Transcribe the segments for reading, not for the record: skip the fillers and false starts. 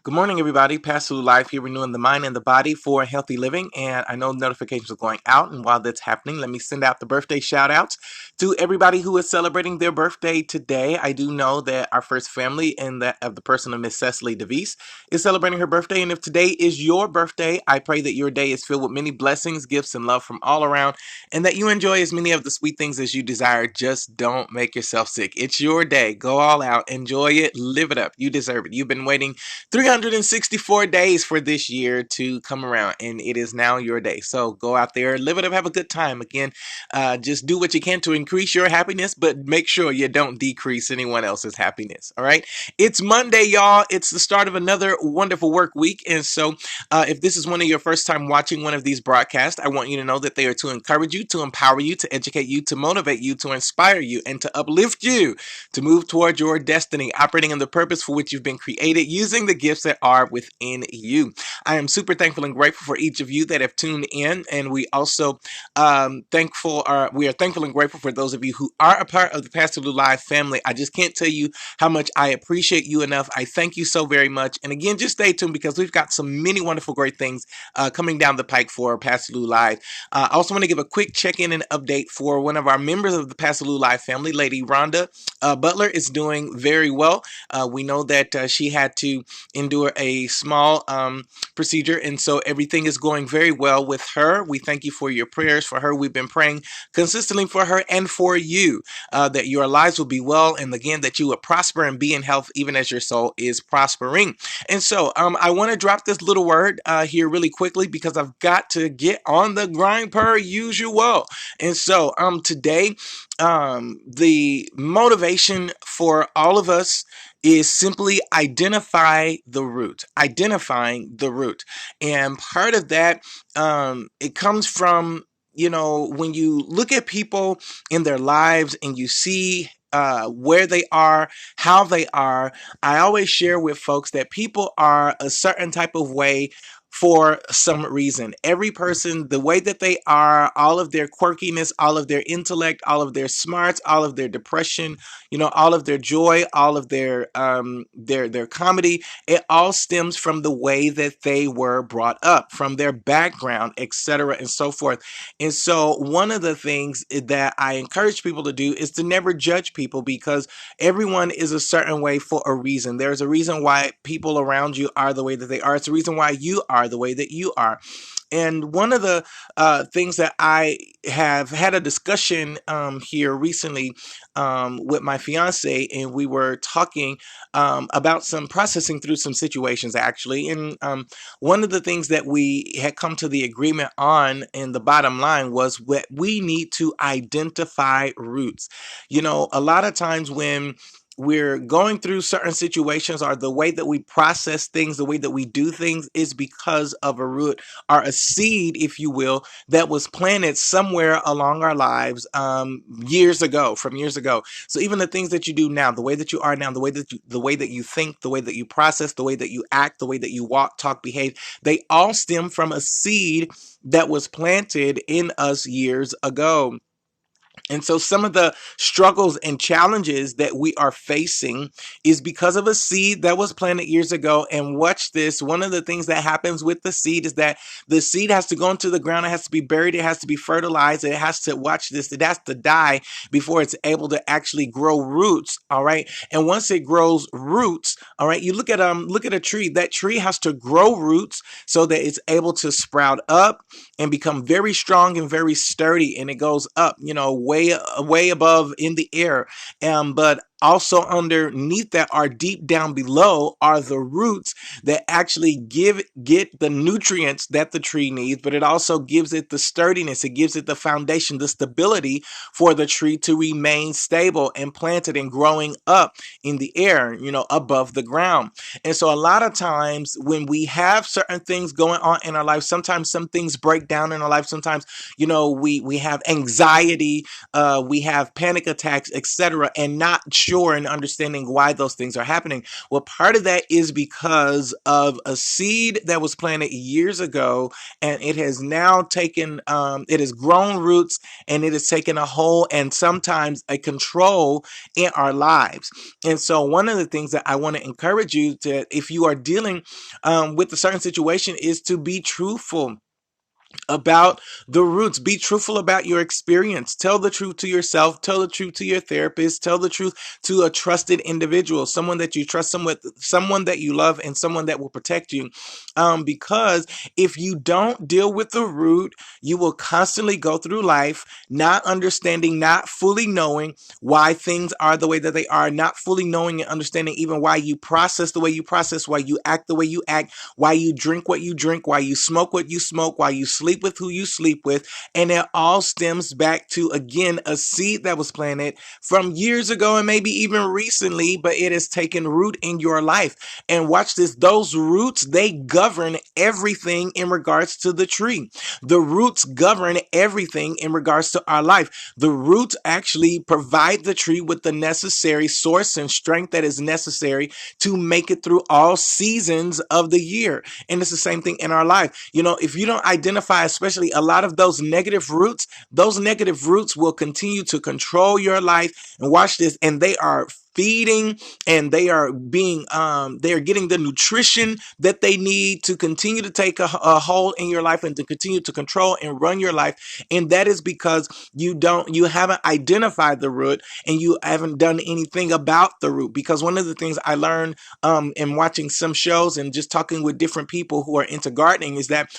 Good morning, everybody. Pastor Lou Live here, renewing the mind and the body for healthy living. And I know notifications are going out. And while that's happening, let me send out the birthday shout outs to everybody who is celebrating their birthday today. I do know that our first family in that of the person of Miss Cecily DeVise is celebrating her birthday. And if today is your birthday, I pray that your day is filled with many blessings, gifts, and love from all around, and that you enjoy as many of the sweet things as you desire. Just don't make yourself sick. It's your day. Go all out, enjoy it, live it up. You deserve it. You've been waiting 364 days for this year to come around, and it is now your day. So go out there, live it up, have a good time. Again, just do what you can to increase your happiness, but make sure you don't decrease anyone else's happiness. All right. It's Monday, y'all. It's the start of another wonderful work week. And so if this is one of your first time watching one of these broadcasts, I want you to know that they are to encourage you, to empower you, to educate you, to motivate you, to inspire you, and to uplift you to move toward your destiny, operating in the purpose for which you've been created, using the gifts that are within you. I am super thankful and grateful for each of you that have tuned in, and we also we are thankful and grateful for those of you who are a part of the Pastor Lou Live family. I just can't tell you how much I appreciate you enough. I thank you so very much. And again, just stay tuned because we've got some many wonderful, great things coming down the pike for Pastor Lou Live. I also want to give a quick check-in and update for one of our members of the Pastor Lou Live family, Lady Rhonda Butler, is doing very well. We know that she had to endure a small procedure, and so everything is going very well with her. We thank you for your prayers for her. We've been praying consistently for her and for you, that your lives will be well, and again, that you will prosper and be in health even as your soul is prospering. And so I want to drop this little word here really quickly because I've got to get on the grind per usual. And so today, the motivation for all of us is simply identifying the root. And part of that, it comes from, when you look at people in their lives and you see where they are, how they are, I always share with folks that people are a certain type of way for some reason. Every person, the way that they are, all of their quirkiness, all of their intellect, all of their smarts, all of their depression, all of their joy, all of their comedy, it all stems from the way that they were brought up, from their background, etc., and so forth. And so one of the things that I encourage people to do is to never judge people, because everyone is a certain way for a reason. There's a reason why people around you are the way that they are. It's a reason why you are the way that you are. And one of the things that I have had a discussion here recently with my fiance, and we were talking about processing through some situations actually. And one of the things that we had come to the agreement on in the bottom line was that we need to identify roots. A lot of times when we're going through certain situations, or the way that we process things, the way that we do things, is because of a root or a seed, if you will, that was planted somewhere along our lives years ago. So even the things that you do now, the way that you are now, the way that you think, the way that you process, the way that you act, the way that you walk, talk, behave, they all stem from a seed that was planted in us years ago. And so some of the struggles and challenges that we are facing is because of a seed that was planted years ago. And watch this. One of the things that happens with the seed is that the seed has to go into the ground. It has to be buried. It has to be fertilized. It has to, watch this, it has to die before it's able to actually grow roots. All right. And once it grows roots, all right, you look at a tree. That tree has to grow roots so that it's able to sprout up and become very strong and very sturdy. And it goes up, way above in the air. But also underneath that, or deep down below, are the roots that actually get the nutrients that the tree needs, but it also gives it the sturdiness, it gives it the foundation, the stability for the tree to remain stable and planted and growing up in the air, above the ground. And so a lot of times when we have certain things going on in our life, sometimes some things break down in our life. Sometimes, we have anxiety, we have panic attacks, etc., and not mature in understanding why those things are happening. Well, part of that is because of a seed that was planted years ago, and it has now taken, it has grown roots, and it has taken a hold and sometimes a control in our lives. And so, one of the things that I want to encourage you to, if you are dealing with a certain situation, is to be truthful about the roots. Be truthful about your experience. Tell the truth to yourself. Tell the truth to your therapist. Tell the truth to a trusted individual, someone that you trust, someone that you love, and someone that will protect you. Because if you don't deal with the root, you will constantly go through life not understanding, not fully knowing why things are the way that they are, not fully knowing and understanding even why you process the way you process, why you act the way you act, why you drink what you drink, why you smoke what you smoke, why you sleep with who you sleep with. And it all stems back to, again, a seed that was planted from years ago and maybe even recently, but it has taken root in your life. And watch this, those roots, they govern everything in regards to the tree. The roots govern everything in regards to our life. The roots actually provide the tree with the necessary source and strength that is necessary to make it through all seasons of the year. And it's the same thing in our life. You know, if you don't identify, especially a lot of those negative roots will continue to control your life. And watch this, and they are feeding, and they are they are getting the nutrition that they need to continue to take a hold in your life and to continue to control and run your life. And that is because you haven't identified the root, and you haven't done anything about the root. Because one of the things I learned in watching some shows and just talking with different people who are into gardening is that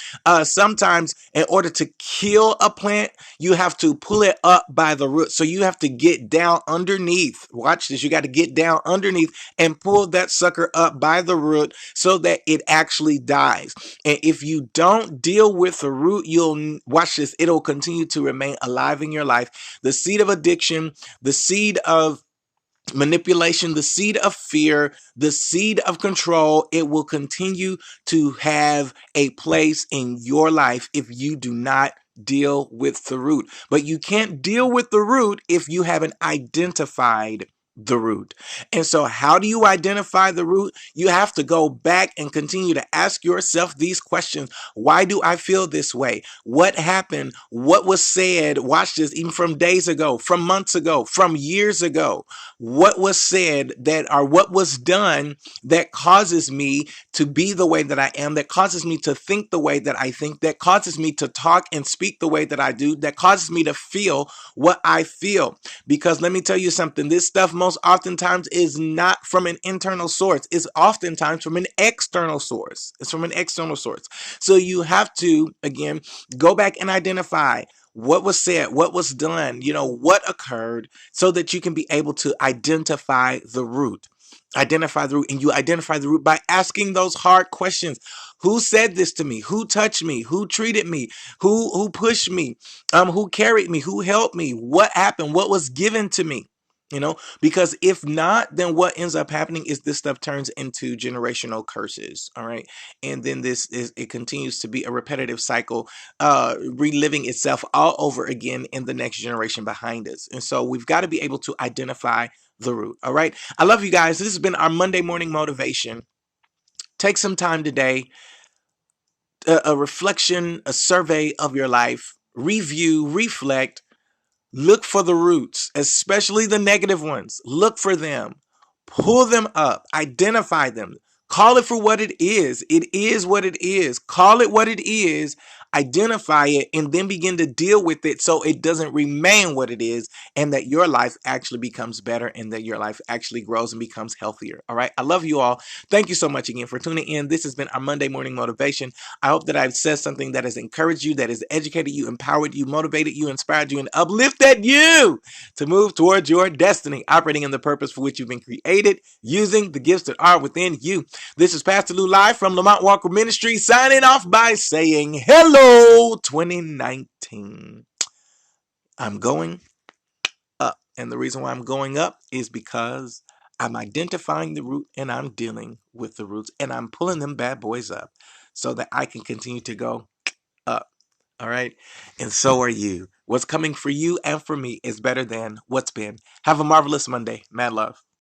sometimes in order to kill a plant, you have to pull it up by the root. So you have to get down underneath. Watch this. You got to get down underneath and pull that sucker up by the root so that it actually dies. And if you don't deal with the root, you'll watch this. It'll continue to remain alive in your life. The seed of addiction, the seed of manipulation, the seed of fear, the seed of control, it will continue to have a place in your life if you do not deal with the root. But you can't deal with the root if you haven't identified the root. And so, how do you identify the root? You have to go back and continue to ask yourself these questions. Why do I feel this way? What happened? What was said? Watch this, even from days ago, from months ago, from years ago. What was said that, or what was done that causes me to be the way that I am, that causes me to think the way that I think, that causes me to talk and speak the way that I do, that causes me to feel what I feel. Because let me tell you something, this stuff most oftentimes is not from an internal source. It's oftentimes from an external source. It's from an external source. So you have to, again, go back and identify what was said, what was done, what occurred, so that you can be able to identify the root. Identify the root, and you identify the root by asking those hard questions. Who said this to me? Who touched me? Who treated me? Who pushed me? Who carried me? Who helped me? What happened? What was given to me? Because if not, then what ends up happening is this stuff turns into generational curses. All right. And then it continues to be a repetitive cycle, reliving itself all over again in the next generation behind us. And so we've got to be able to identify the root. All right. I love you guys. This has been our Monday morning motivation. Take some time today, a reflection, a survey of your life, review, reflect. Look for the roots, especially the negative ones. Look for them. Pull them up. Identify them. Call it for what it is. It is what it is. Call it what it is. Identify it, and then begin to deal with it so it doesn't remain what it is, and that your life actually becomes better, and that your life actually grows and becomes healthier. All right. I love you all. Thank you so much again for tuning in. This has been our Monday morning motivation. I hope that I've said something that has encouraged you, that has educated you, empowered you, motivated you, inspired you, and uplifted you to move towards your destiny, operating in the purpose for which you've been created, using the gifts that are within you. This is Pastor Lou live from Lamont Walker Ministry, signing off by saying hello 2019. I'm going up. And the reason why I'm going up is because I'm identifying the root, and I'm dealing with the roots, and I'm pulling them bad boys up so that I can continue to go up. All right. And so are you. What's coming for you and for me is better than what's been. Have a marvelous Monday. Mad love.